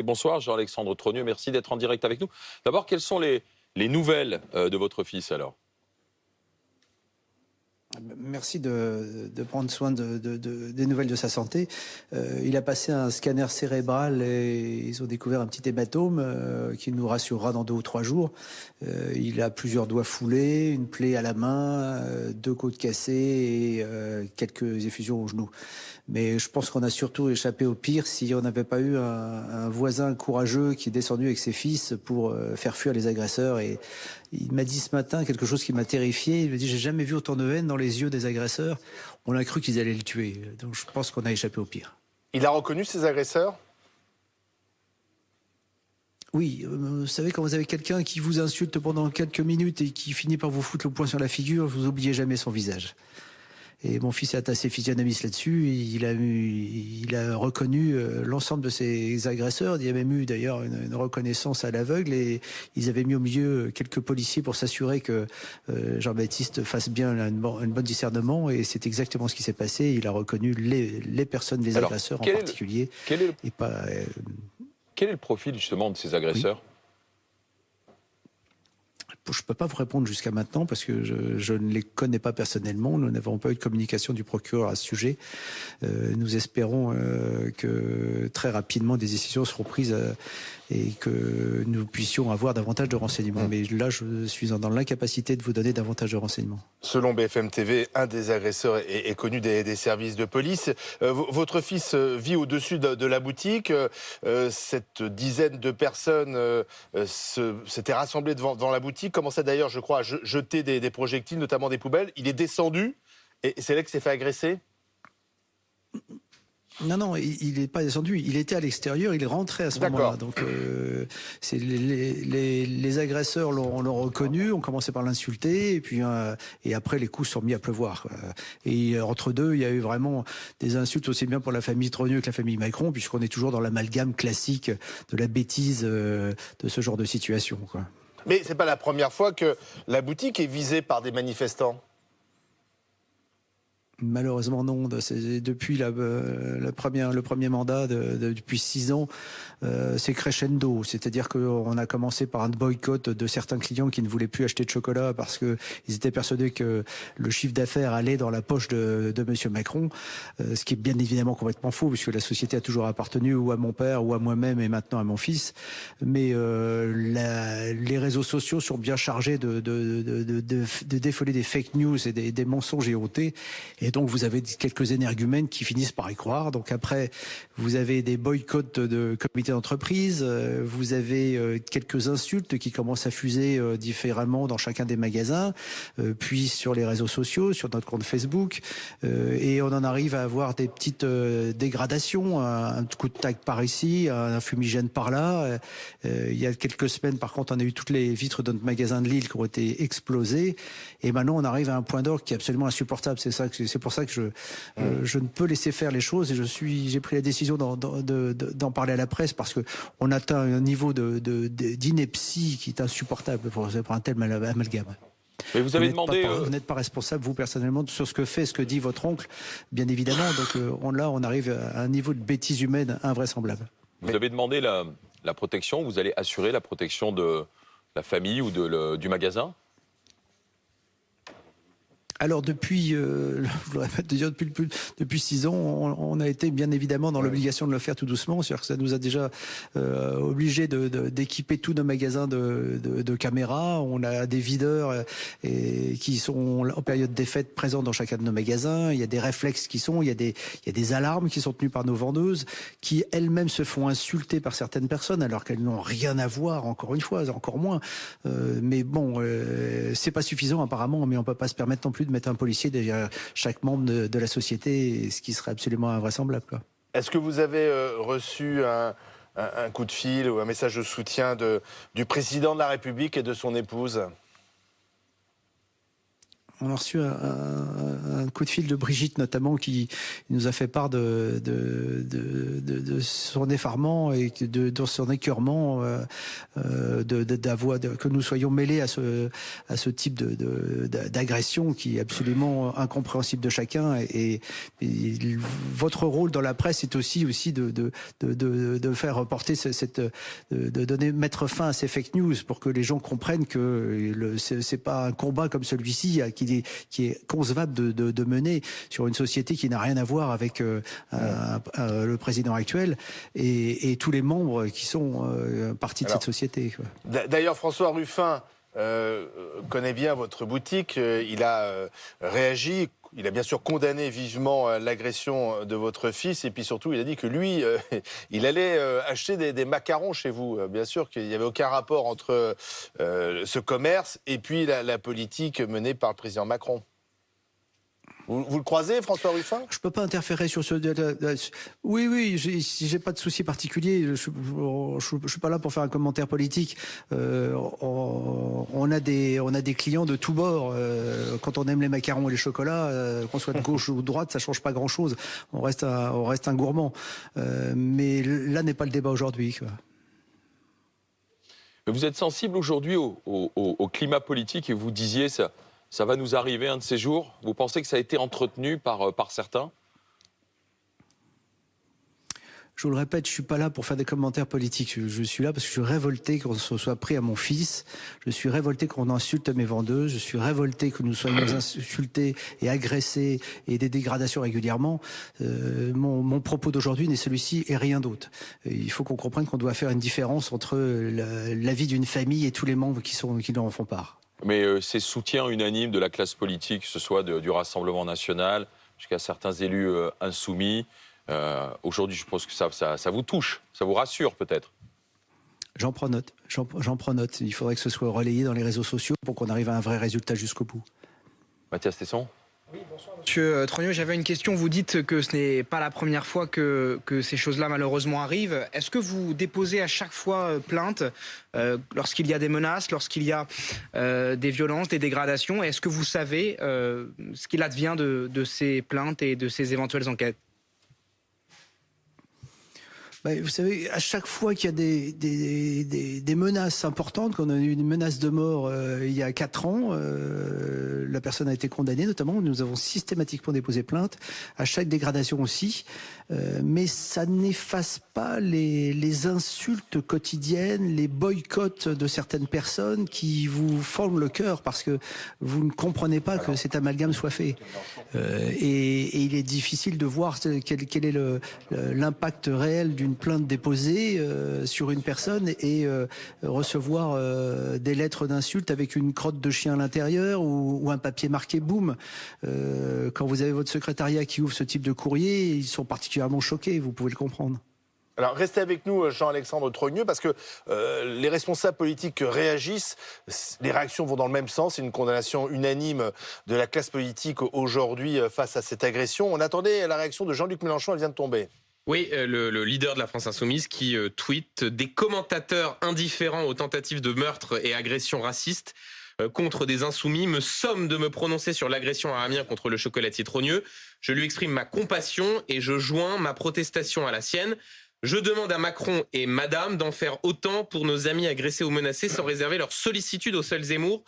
Bonsoir Jean-Alexandre Trogneux, merci d'être en direct avec nous. D'abord, quelles sont les nouvelles de votre fils alors? Merci de prendre soin des nouvelles de sa santé. Il a passé un scanner cérébral et ils ont découvert un petit hématome qui nous rassurera dans 2 ou 3 jours. Il a plusieurs doigts foulés, une plaie à la main, 2 côtes cassées et quelques effusions au genou. Mais je pense qu'on a surtout échappé au pire si on n'avait pas eu un voisin courageux qui est descendu avec ses fils pour faire fuir les agresseurs. Et il m'a dit ce matin quelque chose qui m'a terrifié. Il m'a dit: j'ai jamais vu autant de haine dans les yeux des agresseurs. On a cru qu'ils allaient le tuer. Donc je pense qu'on a échappé au pire. Il a reconnu ses agresseurs? Oui, vous savez, quand vous avez quelqu'un qui vous insulte pendant quelques minutes et qui finit par vous foutre le poing sur la figure, vous oubliez jamais son visage. Et mon fils est assez physionomiste là-dessus. Il a reconnu l'ensemble de ses agresseurs. Il y a même eu d'ailleurs une reconnaissance à l'aveugle et ils avaient mis au milieu quelques policiers pour s'assurer que Jean-Baptiste fasse bien un bon discernement. Et c'est exactement ce qui s'est passé. Il a reconnu les personnes, les agresseurs en particulier. Quel est le profil justement de ces agresseurs? Oui. Je ne peux pas vous répondre jusqu'à maintenant parce que je ne les connais pas personnellement. Nous n'avons pas eu de communication du procureur à ce sujet. Nous espérons que très rapidement des décisions seront prises et que nous puissions avoir davantage de renseignements. Mais là, je suis dans l'incapacité de vous donner davantage de renseignements. Selon BFM TV, un des agresseurs est connu des services de police. Votre fils vit au-dessus de la boutique. Cette dizaine de personnes s'étaient rassemblées devant la boutique, commençaient d'ailleurs, je crois, à jeter des projectiles, notamment des poubelles. Il est descendu et c'est là qu'il s'est fait agresser? Non, il n'est pas descendu. Il était à l'extérieur, il rentrait à ce moment-là. Donc, les agresseurs l'ont reconnu, ont commencé par l'insulter, et puis et après les coups sont mis à pleuvoir. Et entre deux, il y a eu vraiment des insultes aussi bien pour la famille Trogneux que la famille Macron, puisqu'on est toujours dans l'amalgame classique de la bêtise de ce genre de situation, quoi. Mais c'est pas la première fois que la boutique est visée par des manifestants. Malheureusement non, c'est depuis le premier mandat, depuis 6 ans, c'est crescendo. C'est-à-dire qu'on a commencé par un boycott de certains clients qui ne voulaient plus acheter de chocolat parce qu'ils étaient persuadés que le chiffre d'affaires allait dans la poche de M. Macron, ce qui est bien évidemment complètement faux puisque la société a toujours appartenu ou à mon père ou à moi-même et maintenant à mon fils. Mais les réseaux sociaux sont bien chargés de défoler des fake news et des mensonges éhontés. Et donc, vous avez quelques énergumènes qui finissent par y croire. Donc après, vous avez des boycotts de comités d'entreprise. Vous avez quelques insultes qui commencent à fuser différemment dans chacun des magasins. Puis sur les réseaux sociaux, sur notre compte Facebook. Et on en arrive à avoir des petites dégradations. Un coup de tag par ici, un fumigène par là. Il y a quelques semaines, par contre, on a eu toutes les vitres de notre magasin de Lille qui ont été explosées. Et maintenant, on arrive à un point d'orgue qui est absolument insupportable. C'est pour ça que je ne peux laisser faire les choses et j'ai pris la décision d'en parler à la presse parce que on atteint un niveau d'ineptie qui est insupportable pour un tel amalgame. Mais vous avez demandé... Vous n'êtes pas responsable, vous, personnellement, sur ce que dit votre oncle, bien évidemment. Donc là, on arrive à un niveau de bêtise humaine invraisemblable. Vous avez demandé la protection, vous allez assurer la protection de la famille ou du magasin? Alors depuis, je le répète, depuis 6 ans, on a été bien évidemment dans l'obligation de le faire tout doucement. C'est-à-dire que ça nous a déjà obligé d'équiper tous nos magasins de caméras. On a des videurs qui sont en période des fêtes présents dans chacun de nos magasins. Il y a des réflexes il y a des alarmes qui sont tenues par nos vendeuses, qui elles-mêmes se font insulter par certaines personnes alors qu'elles n'ont rien à voir. Encore une fois, encore moins. Mais bon, c'est pas suffisant apparemment, mais on peut pas se permettre non plus de mettre un policier derrière chaque membre de la société, ce qui serait absolument invraisemblable, quoi. Est-ce que vous avez reçu un coup de fil ou un message de soutien du président de la République et de son épouse? On a reçu un coup de fil de Brigitte notamment qui nous a fait part de son effarement et de son écœurement que nous soyons mêlés à ce type d'agression qui est absolument incompréhensible de chacun. Et votre rôle dans la presse est aussi de faire reporter mettre fin à ces fake news pour que les gens comprennent que c'est pas un combat comme celui-ci qui est concevable de mener sur une société qui n'a rien à voir avec le président actuel et tous les membres qui sont partie de cette société. D'ailleurs, François Ruffin connaît bien votre boutique. Il a réagi. Il a bien sûr condamné vivement l'agression de votre fils et puis surtout il a dit que lui, il allait acheter des macarons chez vous. Bien sûr qu'il n'y avait aucun rapport entre ce commerce et puis la politique menée par le président Macron. Vous le croisez, François Ruffin ? Je peux pas interférer sur ce... Oui, j'ai pas de souci particulier. Je suis pas là pour faire un commentaire politique. On a des clients de tous bords. Quand on aime les macarons et les chocolats, qu'on soit de gauche ou de droite, ça change pas grand-chose. On reste un gourmand. Mais là n'est pas le débat aujourd'hui, quoi. Vous êtes sensible aujourd'hui au climat politique et vous disiez ça va nous arriver un de ces jours. Vous pensez que ça a été entretenu par certains ? Je vous le répète, je suis pas là pour faire des commentaires politiques. Je suis là parce que je suis révolté qu'on se soit pris à mon fils. Je suis révolté qu'on insulte mes vendeuses. Je suis révolté que nous soyons insultés et agressés et des dégradations régulièrement. Mon propos d'aujourd'hui n'est celui-ci et rien d'autre. Il faut qu'on comprenne qu'on doit faire une différence entre la vie d'une famille et tous les membres qui en font part. Mais ces soutiens unanimes de la classe politique, que ce soit du Rassemblement national jusqu'à certains élus insoumis, aujourd'hui, je pense que ça vous touche, ça vous rassure peut-être. J'en prends note. J'en prends note. Il faudrait que ce soit relayé dans les réseaux sociaux pour qu'on arrive à un vrai résultat jusqu'au bout. Mathias Tesson ? Oui, bonsoir, Monsieur Trogneux, j'avais une question. Vous dites que ce n'est pas la première fois que ces choses-là malheureusement arrivent. Est-ce que vous déposez à chaque fois plainte lorsqu'il y a des menaces, lorsqu'il y a des violences, des dégradations? Est-ce que vous savez ce qu'il advient de ces plaintes et de ces éventuelles enquêtes? Vous savez, à chaque fois qu'il y a des menaces importantes, qu'on a eu une menace de mort il y a 4 ans, la personne a été condamnée notamment, nous avons systématiquement déposé plainte, à chaque dégradation aussi, mais ça n'efface pas les insultes quotidiennes, les boycotts de certaines personnes qui vous forment le cœur parce que vous ne comprenez pas que cet amalgame soit fait. Et il est difficile de voir quel est l'impact réel d'une plainte déposée sur une personne et recevoir des lettres d'insultes avec une crotte de chien à l'intérieur ou un papier marqué boum. Quand vous avez votre secrétariat qui ouvre ce type de courrier, ils sont particulièrement choqués, vous pouvez le comprendre. Alors, restez avec nous, Jean-Alexandre Trogneux, parce que les responsables politiques réagissent. Les réactions vont dans le même sens. C'est une condamnation unanime de la classe politique aujourd'hui face à cette agression. On attendait la réaction de Jean-Luc Mélenchon, elle vient de tomber. Oui, le leader de la France Insoumise qui tweet « Des commentateurs indifférents aux tentatives de meurtre et agressions racistes contre des insoumis me somme de me prononcer sur l'agression à Amiens contre le chocolatier Trogneux. Je lui exprime ma compassion et je joins ma protestation à la sienne. Je demande à Macron et Madame d'en faire autant pour nos amis agressés ou menacés sans réserver leur sollicitude au seul Zemmour.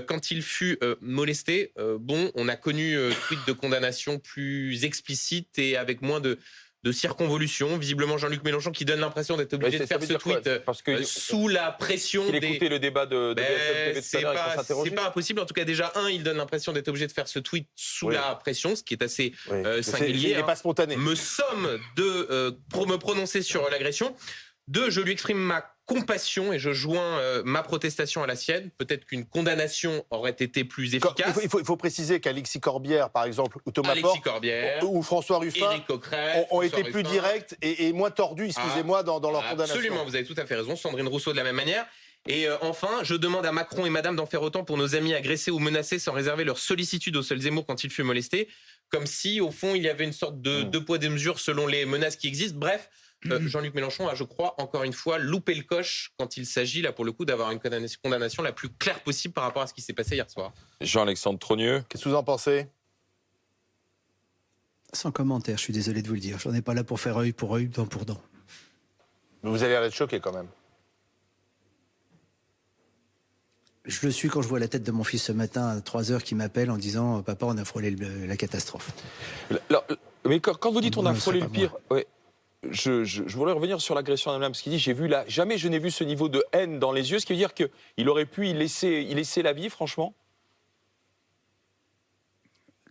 Quand il fut molesté, on a connu tweet de condamnation plus explicite et avec moins de circonvolution. Visiblement, Jean-Luc Mélenchon qui donne l'impression d'être obligé de faire ce tweet sous la pression Il écoutait le débat de BFM TV tout à l'heure et qu'on s'interrogeait. C'est pas impossible. En tout cas, déjà, il donne l'impression d'être obligé de faire ce tweet sous la pression, ce qui est assez singulier. Il n'est pas spontané. Me somme pour me prononcer sur l'agression. 2, je lui exprime ma compassion et je joins ma protestation à la sienne. Peut-être qu'une condamnation aurait été plus efficace. Il faut préciser qu'Alexis Corbière, par exemple, ou Thomas Porte, ou François Ruffin ont été plus directs et moins tordus, excusez-moi, dans leur condamnation. Absolument, vous avez tout à fait raison. Sandrine Rousseau de la même manière. Et enfin, je demande à Macron et Madame d'en faire autant pour nos amis agressés ou menacés sans réserver leur sollicitude au seul Zemmour quand il fut molesté. Comme si, au fond, il y avait une sorte de deux poids, deux mesures selon les menaces qui existent. Bref, Jean-Luc Mélenchon a, je crois, encore une fois, loupé le coche quand il s'agit, là, pour le coup, d'avoir une condamnation la plus claire possible par rapport à ce qui s'est passé hier soir. Jean-Alexandre Trogneux. Qu'est-ce que vous en pensez? Sans commentaire, je suis désolé de vous le dire. J'en ai pas là pour faire œil pour œil, dent pour dent. Vous allez être choqué quand même. Je le suis quand je vois la tête de mon fils ce matin à 3 heures qui m'appelle en disant « Papa, on a frôlé la catastrophe ». Mais quand vous dites on a Non, frôlé c'est le pas pire, ouais, je voulais revenir sur l'agression d'Mme Lam, parce qu'il dit jamais je n'ai vu ce niveau de haine dans les yeux, ce qui veut dire qu'il aurait pu y laisser la vie, franchement.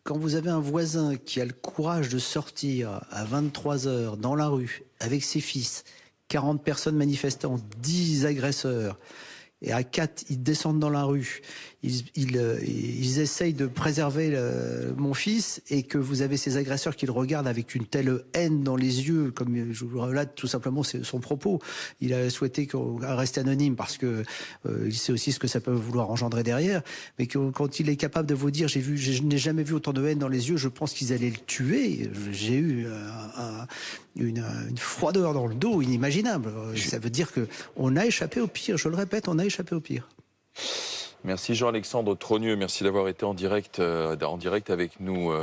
Quand vous avez un voisin qui a le courage de sortir à 23 heures dans la rue avec ses fils, 40 personnes manifestantes, 10 agresseurs, et à 4, ils descendent dans la rue, ils essayent de préserver mon fils, et que vous avez ces agresseurs qui le regardent avec une telle haine dans les yeux, comme je vous relate tout simplement son propos. Il a souhaité qu'on reste anonyme parce que il sait aussi ce que ça peut vouloir engendrer derrière, mais quand il est capable de vous dire je n'ai jamais vu autant de haine dans les yeux, je pense qu'ils allaient le tuer. J'ai eu une froideur dans le dos inimaginable. Ça veut dire que on a échappé au pire. Je le répète, on a échappé au pire. Merci Jean-Alexandre Trogneux, merci d'avoir été en direct avec nous.